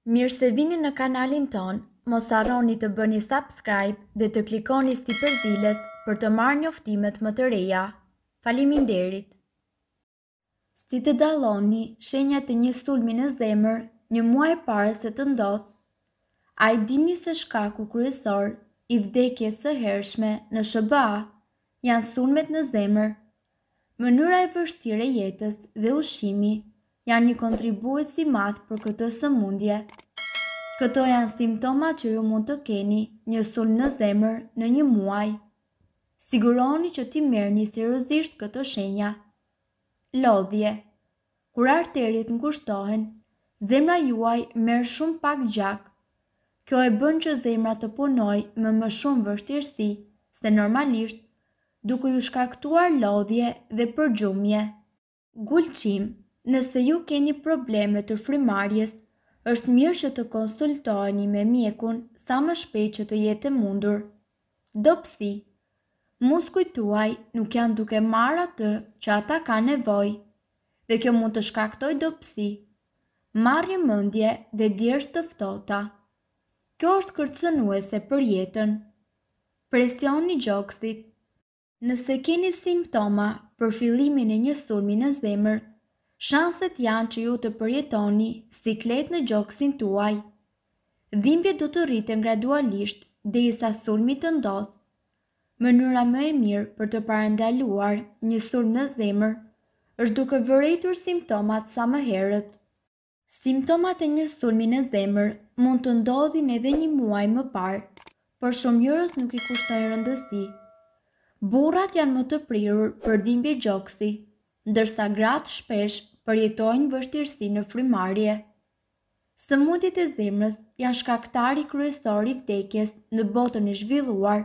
Mirë se vini në kanalin ton, mos harroni të bëni subscribe dhe të klikoni si përzdiles për të marrë njoftimet më të reja. Faleminderit! Si të dalloni shenjat e një sulmi në zemër një muaj para se të ndodhë? A i dini se shkaku kryesor i vdekjes së hershme në SBA janë sulmet në zemër? Mënyra e vështirë e jetës dhe ushqimi janë një kontribues i madh për këtë sëmundje. Këto janë simptomat që ju mund të keni një sulm në zemër në një muaj. Siguroni që ti merrni seriozisht këto shenja. Lodhje. Kur arteriet ngushtohen, zemra juaj merr shumë pak gjak. Kjo e bën që zemra të punojë me më shumë vështirësi se normalisht, duke ju shkaktuar lodhje dhe përgjumje. Gulqim. Nëse ju keni probleme të frymarrjes, është mirë që të konsultoheni me mjekun sa më shpejt që të jetë e mundur. Dobësi. Muskujt tuaj nuk janë duke marrë atë që ata kanë nevojë, dhe kjo mund të shkaktojë dobësi, marrje mendje dhe djersh të ftohta. Kjo është kërcënuese për jetën. Presioni i gjoksit. Nëse keni simptoma për fillimin e një sulmi në zemër, shanset janë që ju të përjetoni siklet në gjoksin tuaj. Dhimbjet do të rriten gradualisht derisa sulmi të ndodhë. Mënyra më e mirë për të parandaluar një sulm në zemër është duke vërejtur simptomat sa më herët. Simptomat e një sulmi në zemër mund të ndodhin edhe një muaj më parë, por shumë njerëz nuk i kushtojnë rëndësi. Burrat janë më të prirur për dhimbje gjoksi, ndërsa gratë shpesh përjetojnë vështirësi në frymarrje. Sëmundjet e zemrës janë shkaktari kryesor i vdekjes në botën e zhvilluar,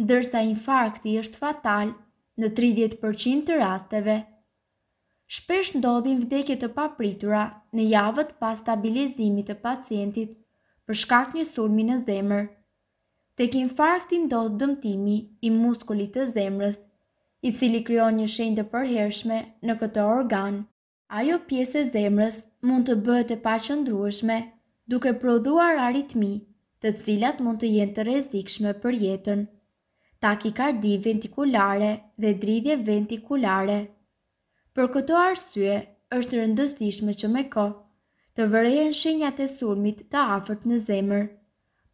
ndërsa infarkti është fatal në 30% të rasteve. Shpesh ndodhin vdekje të papritura në javët pas stabilizimit të pacientit për shkak një sulmi në zemër. Tek infarkti ndodh dëmtimi i muskulit të zemrës, i cili krijon një shenjë të përhershme në këtë organ. Ajo pjesë e zemrës mund të bëhet e paqëndrueshme, duke prodhuar aritmi, të cilat mund të jenë të rrezikshme për jetën. Takikardi ventikulare dhe dridhje ventikulare. Për këto arsye, është rëndësishme që me kohë të vërehen shenjat e sulmit të afërt në zemër,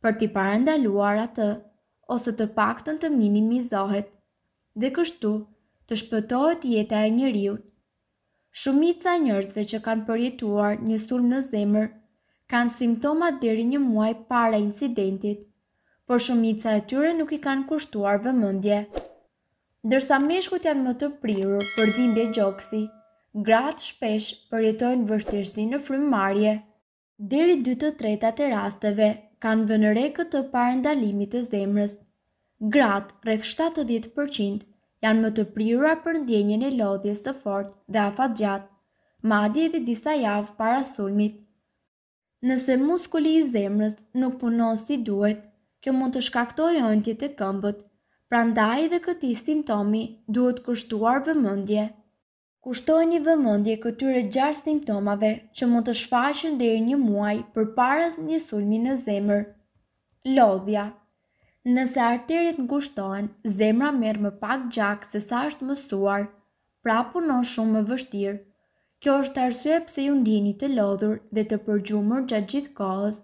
për t'i parandaluar atë ose të paktën të minimizohet, dhe kështu të shpëtohet jeta e njeriut. Shumica e njerëzve që kanë përjetuar një sulm në zemër kanë simptomat deri një muaj para incidentit, por shumica e tyre nuk i kanë kushtuar vëmendje. Ndërsa meshkujt janë më të prirur për dhimbje gjoksi, gratë shpesh përjetojnë vështirësi në frymarrje. Deri 2/3 e rasteve kanë vënë re këtë parandalimit të zemrës. Gratë, rreth 70%, janë më të prirura për ndjenjen e lodhjes së fortë dhe afatgjat, madje edhe disa javë para sulmit. Nëse muskuli i zemrës nuk punon si duhet, kjo mund të shkaktojë ëndje të këmbët, prandaj edhe këtij simptomi duhet kushtuar vëmendje. Kushtojeni vëmendje këtyre 6 simptomave që mund të shfaqen deri një muaj përpara një sulmi në zemër. Lodhja. Nëse arteriet ngushtohen, zemra merr më pak gjak se sa është mësuar, pra punon shumë më vështirë. Kjo është arsye pse ju ndjeni të lodhur dhe të përgjumur gjatë gjithë kohës.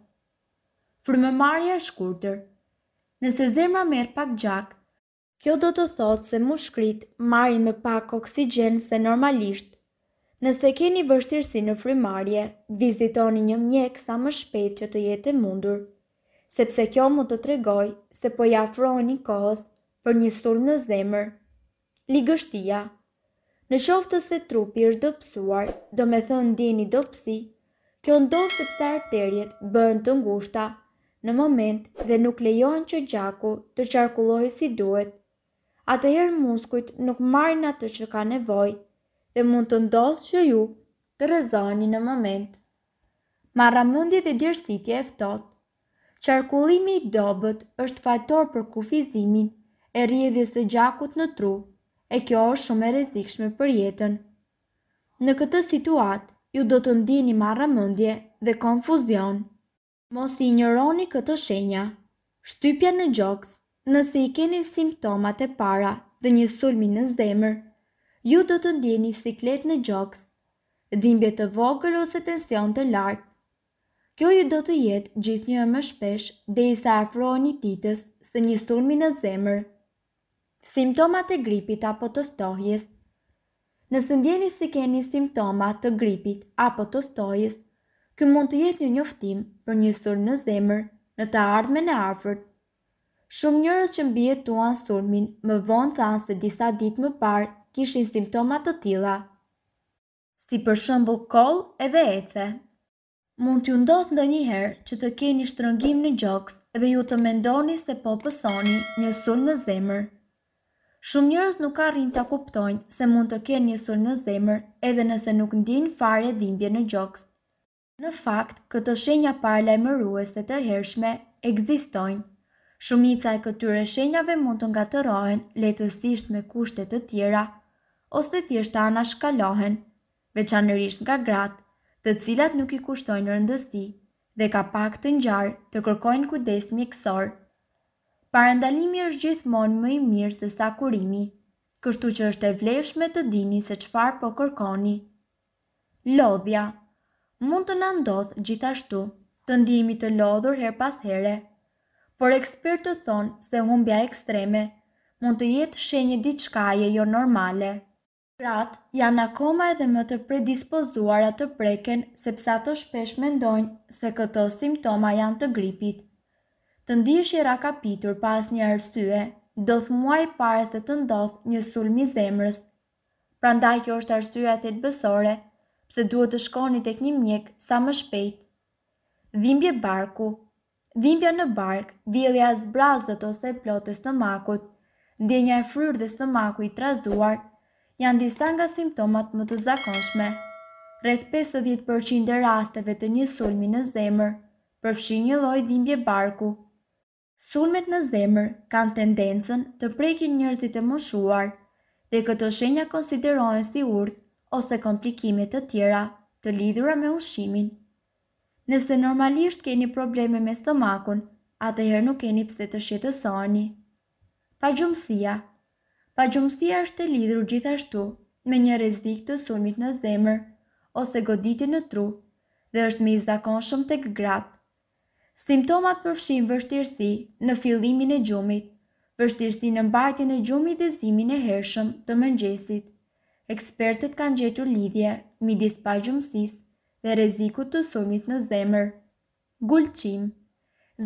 Frymëmarrja e shkurtër. Nëse zemra merr pak gjak, kjo do të thotë se mushkrit marrin më pak oksigjen se normalisht. Nëse keni vështirësi në frymarrje, vizitoni një mjek sa më shpejt që të jetë e mundur, sepse kjo mund të tregojë se po i afroheni kohës për një sulm në zemër. Ligështia. Në qoftë se trupi është dobësuar, do me thënë ndjeni dobësi, kjo ndodh sepse arteriet bëhen të ngushta në moment dhe nuk lejohen që gjaku të qarkullojë si duhet. Atëherë muskujt nuk marrin atë që ka nevojë dhe mund të ndodhë që ju të rrëzoheni në moment. Marramendje dhe djersitje e ftohtë. Qarkullimi i dobët është faktor për kufizimin e rrjedhjes së gjakut në tru, e kjo është shumë e rrezikshme për jetën. Në këtë situatë, ju do të ndjeni marramendje dhe konfuzion. Mos i ignoroni këto shenja. Shtypja në gjoks. Nëse i keni simptomat e para dhe një sulmi në zemër, ju do të ndjeni siklet në gjoks, dhimbje të vogël ose tension të lartë. Kjo ju do të jetë gjithnjë më shpesh derisa afroheni ditës së një sulmi në zemër. Simptomat e gripit apo të ftohjes. Nëse ndjeni se keni simptoma të gripit apo të ftohjes, ky mund të jetë një njoftim për një sulm në zemër në të ardhmen e afërt. Shumë njerëz që mbijetuan sulmin më vonë thanë se disa ditë më parë kishin simptoma të tilla, si për shembull koll edhe ece. Mund t'ju ndodhë ndonjëherë që të keni shtrëngim në gjoks dhe ju të mendoni se po pësoni një sulm në zemër. Shumë njerëz nuk arrin ta kuptojnë se mund të kenë një sulm në zemër edhe nëse nuk ndjejnë fare dhimbje në gjoks. Në fakt, këto shenja paralajmëruese të hershme ekzistojnë. Shumica e këtyre shenjave mund të ngatërohen lehtësisht me kushte të tjera ose thjesht anashkalohen, veçanërisht nga gratë, të cilat nuk i kushtojnë rëndësi dhe ka pak të ngjarë të kërkojnë kujdes mjekësor. Parandalimi është gjithmonë më i mirë se sa kurimi, kështu që është e vlefshme të dini se çfarë po kërkoni. Lodhja. Mund të na ndodhë gjithashtu të ndihemi të lodhur her pas here, por ekspertët thonë se humbja ekstreme mund të jetë shenjë diçkaje jo normale. Gratë janë akoma edhe më të predispozuara të preken sepse ato shpesh mendojnë se këto simptoma janë të gripit. Të ndihesh i rakapitur pa asnjë arsye do muaj para se të ndodhë një sulm i zemrës. Prandaj kjo është arsyeja thelbësore pse duhet të shkoni tek një mjek sa më shpejt. Dhimbje barku. Dhimbja në bark, vjellja e zbrazët ose e plotë e stomakut, ndjenja e fryrë dhe stomaku i trazuar, janë disa nga simptomat më të zakonshme. Rreth 50% e rasteve të një sulmi në zemër përfshin një lloj dhimbje barku. Sulmet në zemër kanë tendencën të prekin njerëzit e moshuar dhe këto shenja konsiderohen si urdhë ose komplikime të tjera të lidhura me ushqimin. Nëse normalisht keni probleme me stomakun, atëherë nuk keni pse të shqetësoheni. Pagjumësia. Pagjumësia është e lidhur gjithashtu me një rrezik të sulmit në zemër ose goditje në tru dhe është më i zakonshëm tek gratë. Simptomat përfshin vështirësi në fillimin e gjumit, vështirësi në mbajtjen e gjumit dhe zimin e hershëm të mëngjesit. Ekspertët kanë gjetur lidhje midis pagjumësisë dhe rrezikut të sulmit në zemër. Gulqim.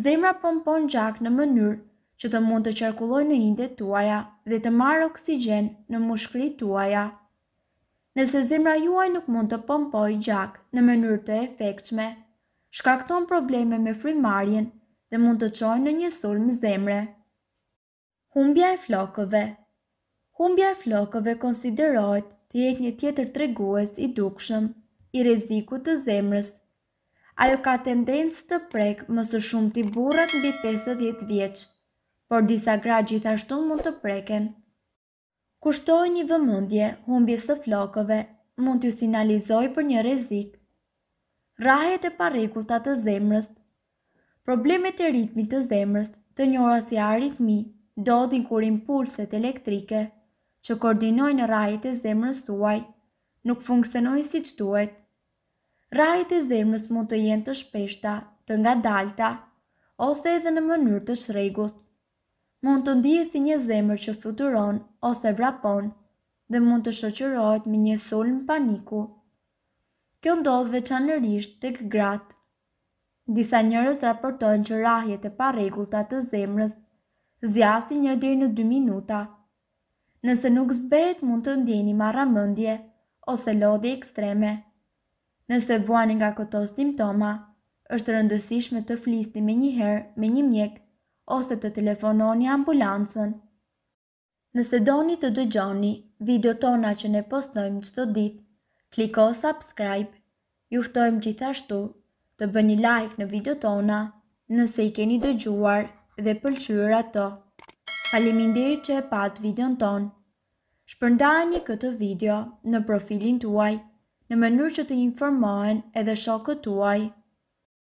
Zemra pompon gjak në mënyrë që të mund të qarkullojë në indet tuaja dhe të marrë oksigjen në mushkërit tuaja. Nëse zemra juaj nuk mund të pompojë gjak në mënyrë të efektshme, shkakton probleme me frymarrjen dhe mund të çojë në një sulm zemre. Humbja e flokëve. Humbja e flokëve konsiderohet të jetë një tjetër tregues i dukshëm i rrezikut të zemrës. Ajo ka tendencë të prek më së shumti burrat mbi 50 vjeç, por disa gra gjithashtu mund të preken. Kushtojini vëmendje humbjes së flokëve mund t'ju sinalizojë për një rrezik. Rrahjet e parregullta të zemrës. Problemet e ritmit të zemrës, të njohura si aritmi, ndodhin kur impulset elektrike që koordinojnë rrahjet e zemrës tuaj nuk funksionojnë siç duhet. Rrahjet e zemrës mund të jenë të shpeshta, të ngadalta, ose edhe në mënyrë të çrregullt. Mund të ndihet si një zemër që fluturon ose vrapon dhe mund të shoqërohet me një sulm paniku. Kjo ndodh veçanërisht tek gratë. Disa njerëz raportojnë që rrahjet e parregullta të zemrës zgjasin 1 deri në 2 minuta. Nëse nuk zbehet, mund të ndjeni marramendje ose lodhje ekstreme. Nëse vuani nga këto simptoma, është rëndësishme të flisni menjëherë me një mjek ose të telefononi ambulancën. Nëse doni të dëgjoni video tona që ne postojmë çdo ditë, kliko subscribe. Ju ftojmë gjithashtu të bëni like në video tona nëse i keni dëgjuar dhe pëlqyer ato. Faleminderit që e pat videon ton. Shpërndani këtë video në profilin tuaj në mënyrë që të informohen edhe shokët tuaj.